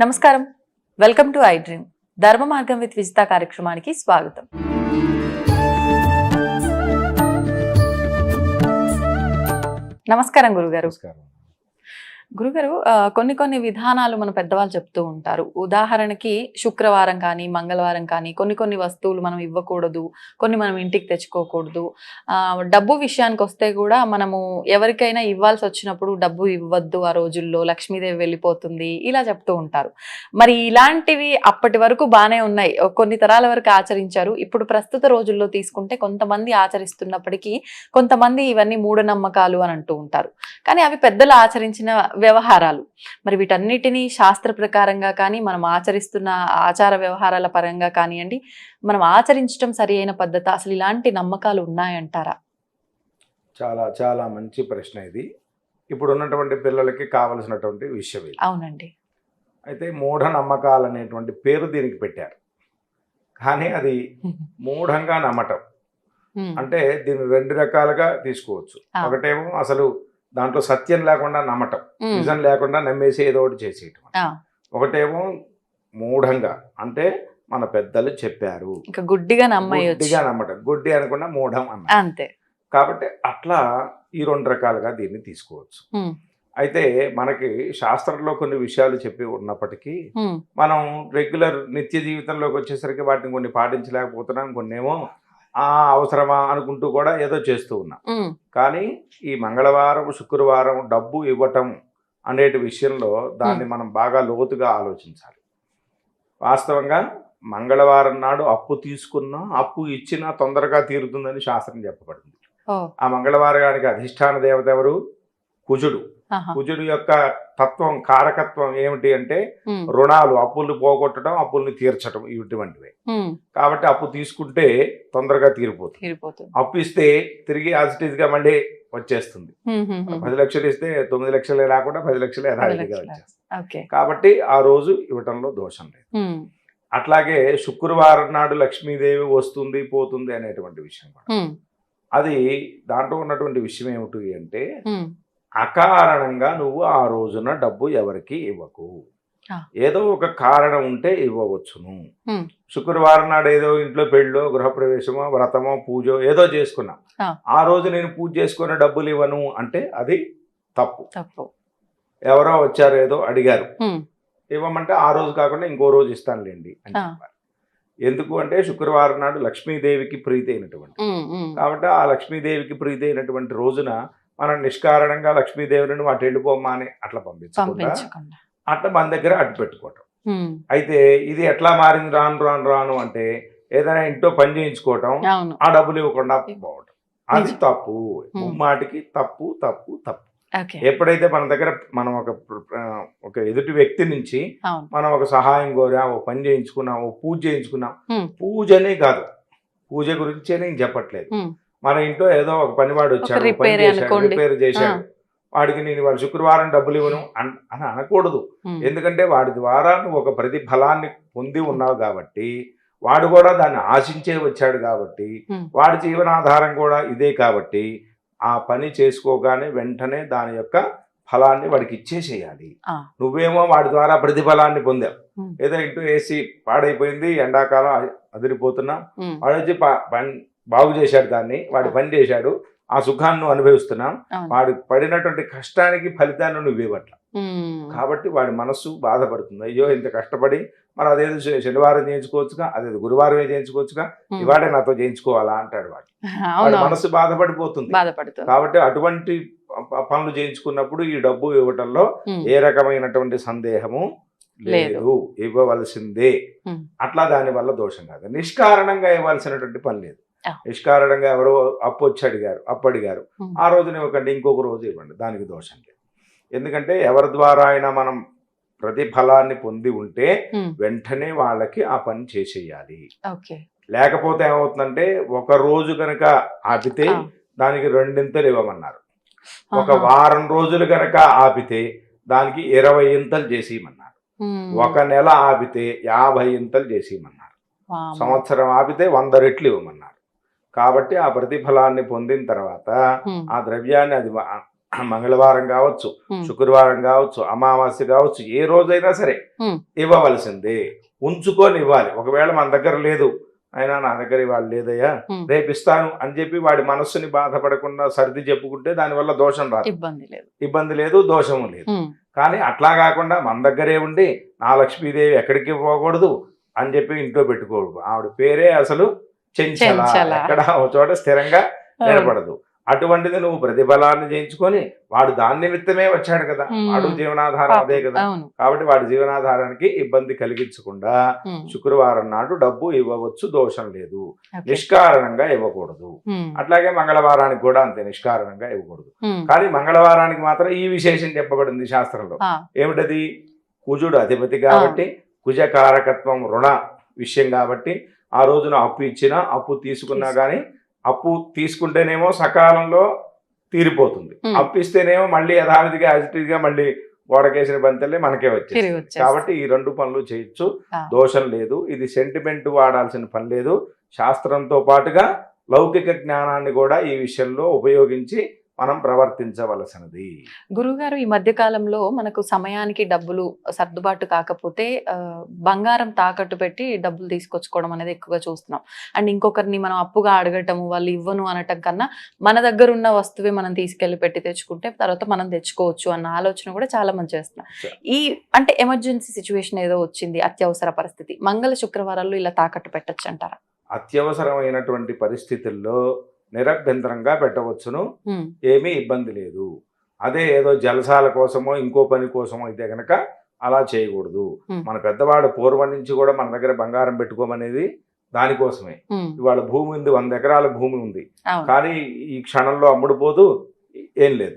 నమస్కారం. Welcome to I dream. ధర్మ మార్గం విత్ విజిత కార్యక్రమానికి స్వాగతం. నమస్కారం గురుగారు. గురుగారు, కొన్ని విధానాలు మన పెద్దవాళ్ళు చెప్తూ ఉంటారు. ఉదాహరణకి శుక్రవారం కానీ మంగళవారం కానీ కొన్ని వస్తువులు మనం ఇవ్వకూడదు, కొన్ని మనం ఇంటికి తెచ్చుకోకూడదు. డబ్బు విషయానికి వస్తే కూడా మనము ఎవరికైనా ఇవ్వాల్సి వచ్చినప్పుడు డబ్బు ఇవ్వద్దు, ఆ రోజుల్లో లక్ష్మీదేవి వెళ్ళిపోతుంది, ఇలా చెప్తూ ఉంటారు. మరి ఇలాంటివి అప్పటి వరకు బాగానే ఉన్నాయి, కొన్ని తరాల వరకు ఆచరించారు. ఇప్పుడు ప్రస్తుత రోజుల్లో తీసుకుంటే కొంతమంది ఆచరిస్తున్నప్పటికీ కొంతమంది ఇవన్నీ మూఢనమ్మకాలు అని అంటూ ఉంటారు. కానీ అవి పెద్దలు ఆచరించిన వ్యవహారాలు. మరి వీటన్నిటినీ శాస్త్ర ప్రకారంగా కానీ మనం ఆచరిస్తున్న ఆచార వ్యవహారాల పరంగా కానివ్వండి, మనం ఆచరించడం సరి అయిన పద్ధతి, అసలు ఇలాంటి నమ్మకాలు ఉన్నాయంటారా? చాలా చాలా మంచి ప్రశ్న ఇది. ఇప్పుడు ఉన్నటువంటి పిల్లలకి కావలసినటువంటి విషయం ఇది. అవునండి. అయితే మూఢనమ్మకాలు అనేటువంటి పేరు దీనికి పెట్టారు, కానీ అది మూఢంగా నమ్మటం. అంటే దీన్ని రెండు రకాలుగా తీసుకోవచ్చు. ఒకటేమో అసలు దాంట్లో సత్యం లేకుండా నమ్మటం, నిజం లేకుండా నమ్మేసి ఏదో ఒకటి చేసేయటం. ఒకటేమో మూఢంగా, అంటే మన పెద్దలు చెప్పారు, గుడ్డిగా నమ్మటం. గుడ్డి అనకుండా మూఢం అన్న అంతే. కాబట్టి అట్లా ఈ రెండు రకాలుగా దీన్ని తీసుకోవచ్చు. అయితే మనకి శాస్త్రంలో కొన్ని విషయాలు చెప్పి ఉన్నప్పటికీ మనం రెగ్యులర్ నిత్య జీవితంలోకి వచ్చేసరికి వాటిని కొన్ని పాటించలేకపోతున్నాం, కొన్ని ఏమో అవసరమా అనుకుంటూ కూడా ఏదో చేస్తూ ఉన్నాం. కానీ ఈ మంగళవారం శుక్రవారం డబ్బు ఇవ్వటం అనేటి విషయంలో దాన్ని మనం బాగా లోతుగా ఆలోచించాలి. వాస్తవంగా మంగళవారం నాడు అప్పు తీసుకున్నా అప్పు ఇచ్చినా తొందరగా తీరుతుందని శాస్త్రం చెప్పబడింది. ఆ మంగళవారానికి అధిష్టాన దేవత ఎవరు? కుజుడు. కుజుడు యొక్క తత్వం, కారకత్వం ఏమిటి అంటే రుణాలు, అప్పుల్ని పోగొట్టడం, అప్పుల్ని తీర్చడం, ఇటువంటివే. కాబట్టి అప్పు తీసుకుంటే తొందరగా తీరిపోతుంది. అప్పు ఇస్తే తిరిగి యాజిటీజ్ గా మళ్ళీ వచ్చేస్తుంది. 10 లక్షలు ఇస్తే 9 లక్షలే రాకుండా 10 లక్షలే యథావిధిగా వచ్చేస్తుంది. కాబట్టి ఆ రోజు ఇవ్వటంలో దోషం లేదు. అట్లాగే శుక్రవారం నాడు లక్ష్మీదేవి వస్తుంది పోతుంది అనేటువంటి విషయం కూడా, అది దాంట్లో ఉన్నటువంటి విషయం ఏమిటి అంటే అకారణంగా నువ్వు ఆ రోజున డబ్బు ఎవరికి ఇవ్వకు. ఏదో ఒక కారణం ఉంటే ఇవ్వవచ్చును. శుక్రవారం నాడు ఏదో ఇంట్లో పెళ్ళో గృహప్రవేశమో వ్రతమో పూజో ఏదో చేసుకున్నాం, ఆ రోజు నేను పూజ చేసుకున్న డబ్బులు ఇవ్వను అంటే అది తప్పు. ఎవరో వచ్చారు ఏదో అడిగారు, ఇవ్వమంటే ఆ రోజు కాకుండా ఇంకో రోజు ఇస్తానులేండి అని చెప్పారు. ఎందుకు అంటే శుక్రవారం నాడు లక్ష్మీదేవికి ప్రీతి అయినటువంటి, కాబట్టి ఆ లక్ష్మీదేవికి ప్రీతి అయినటువంటి రోజున మనం నిష్కారణంగా లక్ష్మీదేవిని వాటి వెళ్ళిపోమ్మా అని అట్లా పంపించకుండా అట్లా మన దగ్గర అడ్డు పెట్టుకోవటం. అయితే ఇది ఎట్లా మారింది రాను అంటే ఏదైనా ఇంట్లో పని చేయించుకోవటం, ఆ డబ్బులు ఇవ్వకుండా పోవటం, అది తప్పు. ముమ్మాటికి తప్పు. ఎప్పుడైతే మన దగ్గర మనం ఒక ఎదుటి వ్యక్తి నుంచి మనం ఒక సహాయం కోరాం, ఒక పని చేయించుకున్నాం, ఒక పూజ చేయించుకున్నాం, పూజనే కాదు, పూజ గురించే నేను చెప్పట్లేదు, మన ఇంట్లో ఏదో ఒక పనివాడు వచ్చాడు, రిపేర్ చేశాడు, వాడికి నేను వాడు శుక్రవారం డబ్బులు ఇవ్వను అని అనకూడదు. ఎందుకంటే వాడి ద్వారా నువ్వు ఒక ప్రతిఫలాన్ని పొంది ఉన్నావు కాబట్టి, వాడు కూడా దాన్ని ఆశించే వచ్చాడు కాబట్టి, వాడి జీవనాధారం కూడా ఇదే కాబట్టి, ఆ పని చేసుకోగానే వెంటనే దాని యొక్క ఫలాన్ని వాడికి ఇచ్చేసేయాలి. నువ్వేమో వాడి ద్వారా ప్రతిఫలాన్ని పొందావు, ఏదో ఇంట్లో ఏసీ పాడైపోయింది, ఎండాకాలం అదిరిపోతున్నా, వాడు వచ్చి బాగు చేశాడు, దాన్ని వాడి పని చేశాడు, ఆ సుఖాన్ని నువ్వు అనుభవిస్తున్నావు, వాడు పడినటువంటి కష్టానికి ఫలితాన్ని నువ్వు ఇవ్వట్ల. కాబట్టి వాడి మనస్సు బాధపడుతుంది, అయ్యో ఇంత కష్టపడి మనం అదేదో శనివారం చేయించుకోవచ్చుగా, అదేదో గురువారమే చేయించుకోవచ్చుగా, ఇవాడే నాతో చేయించుకోవాలా అంటాడు వాడు. వాడి మనస్సు బాధపడిపోతుంది. కాబట్టి అటువంటి పనులు చేయించుకున్నప్పుడు ఈ డబ్బు ఇవ్వటంలో ఏ రకమైనటువంటి సందేహము లేదు, ఇవ్వవలసిందే. అట్లా దాని వల్ల దోషం కాదు. నిష్కారణంగా ఇవ్వాల్సినటువంటి పని లేదు. నిష్కారణంగా ఎవరో అప్పు అడిగారు, ఆ రోజున ఇవ్వకండి, ఇంకొక రోజు ఇవ్వండి, దానికి దోషం లేదు. ఎందుకంటే ఎవరి ద్వారా అయినా మనం ప్రతిఫలాన్ని పొంది ఉంటే వెంటనే వాళ్ళకి ఆ పని చేసేయాలి. లేకపోతే ఏమవుతుందంటే ఒక రోజు కనుక ఆపితే దానికి 2 ఇవ్వమన్నారు, ఒక వారం రోజులు కనుక ఆపితే దానికి 20 ఇంతలు చేసేయమన్నారు, ఒక నెల ఆపితే 50 ఇంతలు చేసేయమన్నారు, సంవత్సరం ఆపితే 100 రెట్లు ఇవ్వమన్నారు. కాబట్టి ఆ ప్రతిఫలాన్ని పొందిన తర్వాత ఆ ద్రవ్యాన్ని అది మంగళవారం కావచ్చు, శుక్రవారం కావచ్చు, అమావాస్య కావచ్చు, ఏ రోజైనా సరే ఇవ్వవలసిందే. ఉంచుకొని ఇవ్వాలి. ఒకవేళ మన దగ్గర లేదు, అయినా నా దగ్గర ఇవాళ లేదయ్యా రేపు ఇస్తాను అని చెప్పి వాడి మనస్సుని బాధపడకుండా సర్ది చెప్పుకుంటే దానివల్ల దోషం రాదు, ఇబ్బంది లేదు, దోషము లేదు. కానీ అట్లా కాకుండా మన దగ్గరే ఉండి నా లక్ష్మీదేవి ఎక్కడికి పోకూడదు అని చెప్పి ఇంట్లో పెట్టుకోకూడదు. ఆవిడ పేరే అసలు చెంచల, ఎక్కడ ఒక చోట స్థిరంగా నిలబడదు. అటువంటిది నువ్వు ప్రతిఫలాన్ని చేయించుకొని వాడు దాని నిమిత్తమే వచ్చాడు కదా, వాడు జీవనాధారం అదే కదా. కాబట్టి వాడి జీవనాధారానికి ఇబ్బంది కలిగించకుండా శుక్రవారం నాడు డబ్బు ఇవ్వవచ్చు, దోషం లేదు. నిష్కారణంగా ఇవ్వకూడదు. అట్లాగే మంగళవారానికి కూడా అంతే, నిష్కారణంగా ఇవ్వకూడదు. కానీ మంగళవారానికి మాత్రం ఈ విశేషం చెప్పబడింది శాస్త్రంలో. ఏమిటది? కుజుడు అధిపతి కాబట్టి, కుజకారకత్వం రుణ విషయం కాబట్టి ఆ రోజున అప్పు ఇచ్చినా అప్పు తీసుకున్నా కానీ, అప్పు తీసుకుంటేనేమో సకాలంలో తీరిపోతుంది, అప్పు ఇస్తేనేమో మళ్ళీ యథావిధిగా యాజిటీగా మళ్ళీ గోడకేసిన బంతలే మనకే వచ్చేది. కాబట్టి ఈ 2 పనులు చేయొచ్చు, దోషం లేదు. ఇది సెంటిమెంట్ వాడాల్సిన పని లేదు. శాస్త్రంతో పాటుగా లౌకిక జ్ఞానాన్ని కూడా ఈ విషయంలో ఉపయోగించి మనం ప్రవర్తించవలసినది. గురుగారు, ఈ మధ్య కాలంలో మనకు సమయానికి డబ్బులు సర్దుబాటు కాకపోతే బంగారం తాకట్టు పెట్టి డబ్బులు తీసుకొచ్చుకోవడం అనేది ఎక్కువగా చూస్తున్నాం. అండ్ ఇంకొకరిని మనం అప్పుగా అడగటము, వాళ్ళు ఇవ్వను అనటం కన్నా మన దగ్గర ఉన్న వస్తువే మనం తీసుకెళ్లి పెట్టి తెచ్చుకుంటే తర్వాత మనం తెచ్చుకోవచ్చు అన్న ఆలోచన కూడా చాలా మంది చేస్తున్నాం. ఈ అంటే ఎమర్జెన్సీ సిచ్యువేషన్ ఏదో వచ్చింది, అత్యవసర పరిస్థితి, మంగళ శుక్రవారాల్లో ఇలా తాకట్టు పెట్టచ్చు అంటారా? అత్యవసరమైనటువంటి పరిస్థితుల్లో నిరభ్యంతరంగా పెట్టవచ్చును, ఏమీ ఇబ్బంది లేదు. అదే ఏదో జలసాల కోసమో ఇంకో పని కోసమో అయితే గనక అలా చేయకూడదు. మన పెద్దవాడు పూర్వం నుంచి కూడా మన దగ్గర బంగారం పెట్టుకోమనేది దానికోసమే. ఇవాళ భూమి ఉంది, 100 ఎకరాల భూమి ఉంది, కానీ ఈ క్షణంలో అమ్ముడుపోదు, ఏం లేదు.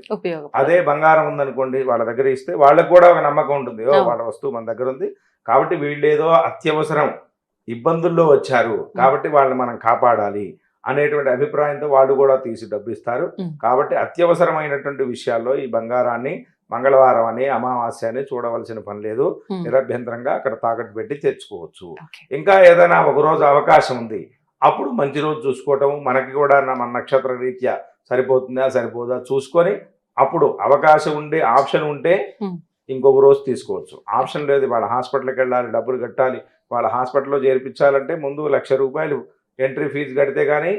అదే బంగారం ఉందనుకోండి, వాళ్ళ దగ్గర ఇస్తే వాళ్ళకు కూడా ఒక నమ్మకం ఉంటుంది, వాళ్ళ వస్తువు మన దగ్గర ఉంది కాబట్టి వీళ్ళేదో అత్యవసరం ఇబ్బందుల్లో వచ్చారు కాబట్టి వాళ్ళని మనం కాపాడాలి అనేటువంటి అభిప్రాయంతో వాళ్ళు కూడా తీసి డబ్బు ఇస్తారు. కాబట్టి అత్యవసరమైనటువంటి విషయాల్లో ఈ బంగారాన్ని మంగళవారం అని అమావాస్య అని చూడవలసిన పని లేదు. నిరభ్యంతరంగా అక్కడ తాకట్టు పెట్టి తెచ్చుకోవచ్చు. ఇంకా ఏదైనా ఒక రోజు అవకాశం ఉంది, అప్పుడు మంచి రోజు చూసుకోవటం, మనకి కూడా మన నక్షత్ర రీత్యా సరిపోతుందా సరిపోదా చూసుకొని అప్పుడు అవకాశం ఉండే ఆప్షన్ ఉంటే ఇంకొక రోజు తీసుకోవచ్చు. ఆప్షన్ లేదు, వాళ్ళ హాస్పిటల్కి వెళ్ళాలి, డబ్బులు కట్టాలి, వాళ్ళ హాస్పిటల్లో చేర్పించాలంటే ముందు 1,00,000 రూపాయలు ఎంట్రీ ఫీజు కడితే గానీ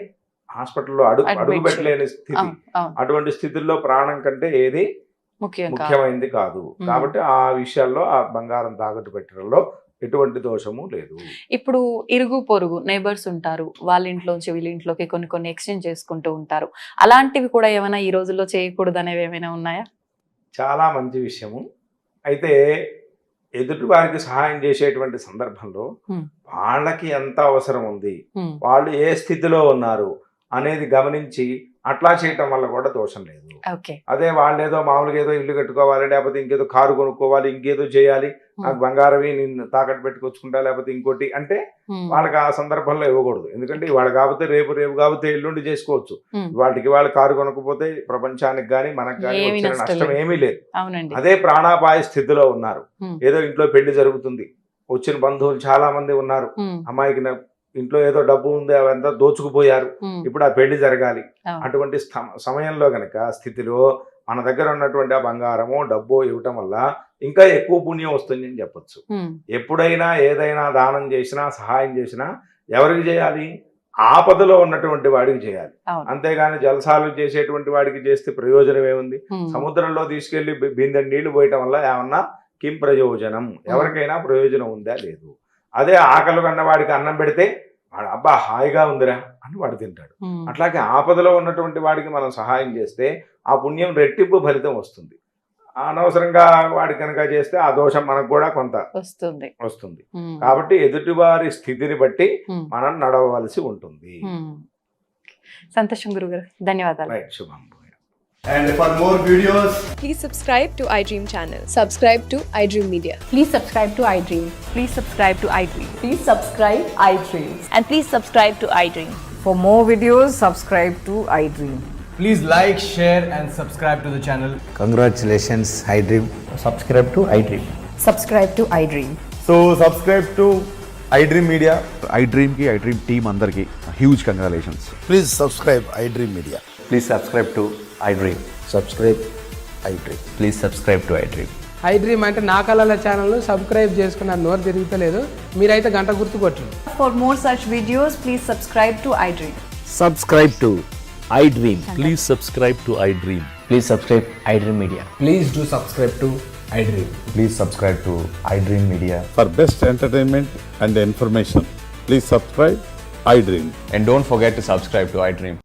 హాస్పిటల్లో అడుగు పెట్టలేని స్థితి. అటువంటి స్థితిలో ప్రాణం కంటే ఏది ముఖ్యమైనది కాదు. కాబట్టి ఆ విషయాల్లో ఆ బంగారం తాకట్టు పెట్టడంలో ఎటువంటి దోషము లేదు. ఇప్పుడు ఇరుగు పొరుగు నైబర్స్ ఉంటారు, వాళ్ళ ఇంట్లోంచి వీళ్ళ ఇంట్లోకి కొన్ని ఎక్స్చేంజ్ చేసుకుంటూ ఉంటారు. అలాంటివి కూడా ఏమైనా ఈ రోజుల్లో చేయకూడదు అనేవి ఏమైనా ఉన్నాయా? చాలా మంచి విషయము. అయితే ఎదుటి వారికి సహాయం చేసేటువంటి సందర్భంలో వాళ్ళకి ఎంత అవసరం ఉంది, వాళ్ళు ఏ స్థితిలో ఉన్నారు అనేది గమనించి అట్లా చేయటం వల్ల కూడా దోషం లేదు. అదే వాళ్ళు ఏదో మామూలుగా ఏదో ఇల్లు కట్టుకోవాలి, లేకపోతే ఇంకేదో కారు కొనుక్కోవాలి, ఇంకేదో చేయాలి, నాకు బంగారవి నేను తాకట్టు పెట్టుకొచ్చుకుంటా, లేకపోతే ఇంకోటి అంటే వాళ్ళకి ఆ సందర్భంలో ఇవ్వకూడదు. ఎందుకంటే వాళ్ళు కాకపోతే రేపు కాకపోతే ఎల్లుండి చేసుకోవచ్చు. వాటికి వాళ్ళు కారు కొనుక్కపోతే ప్రపంచానికి కానీ మనకు కానీ వచ్చిన నష్టం ఏమీ లేదు. అదే ప్రాణాపాయ స్థితిలో ఉన్నారు, ఏదో ఇంట్లో పెళ్లి జరుగుతుంది, వచ్చిన బంధువులు చాలా మంది ఉన్నారు, అమ్మాయికి ఇంట్లో ఏదో డబ్బు ఉంది, అవంతా దోచుకుపోయారు, ఇప్పుడు ఆ పెళ్లి జరగాలి. అటువంటి సమయంలో గనక స్థితిలో మన దగ్గర ఉన్నటువంటి ఆ బంగారమో డబ్బో ఇవ్వటం వల్ల ఇంకా ఎక్కువ పుణ్యం వస్తుంది అని చెప్పొచ్చు. ఎప్పుడైనా ఏదైనా దానం చేసినా సహాయం చేసినా ఎవరికి చేయాలి? ఆపదలో ఉన్నటువంటి వాడికి చేయాలి. అంతేగాని జలసాలు చేసేటువంటి వాడికి చేస్తే ప్రయోజనం ఏముంది? సముద్రంలో తీసుకెళ్లి బిందె నీళ్లు పోయటం వల్ల ఏమన్నా కిం ప్రయోజనం? ఎవరికైనా ప్రయోజనం ఉందా? లేదు. అదే ఆకలి కన్న వాడికి అన్నం పెడితే వాడు అబ్బా హాయిగా ఉందిరా అని వాడు తింటాడు. అట్లాగే ఆపదలో ఉన్నటువంటి వాడికి మనం సహాయం చేస్తే ఆ పుణ్యం రెట్టింపు ఫలితం వస్తుంది. అనవసరంగా వాడి కనుక చేస్తే ఆ దోషం మనకు కూడా కొంత వస్తుంది. కాబట్టి ఎదుటివారి స్థితిని బట్టి మనం నడవవలసి ఉంటుంది. సంతోషం గురుగారు, ధన్యవాదాలు. శుభం. And for more videos, please subscribe to iDream channel. Subscribe to iDream Media. Please subscribe to iDream. Please subscribe to iDream. Please subscribe iDream. And please subscribe to iDream. For more videos, subscribe to iDream. please like, share and subscribe to the channel. Congratulations, iDream. Subscribe to iDream. Subscribe to iDream. So subscribe to iDream Media. iDream ki iDream team andarki huge congratulations. Please subscribe iDream Media. Please subscribe to iDream. Subscribe iDream. Please subscribe to iDream. I dream అంటే నా కళల channel subscribe చేసుకున్న నోరు తిరుగుతలేదు, మీరైతే గంట గుర్తు కొట్టండి. For more such videos, please subscribe to iDream. Subscribe to iDream. Please subscribe to iDream. Please subscribe iDream Media. Please do subscribe to iDream. Please subscribe to iDream Media. For best entertainment and information, please subscribe iDream. And don't forget to subscribe to iDream.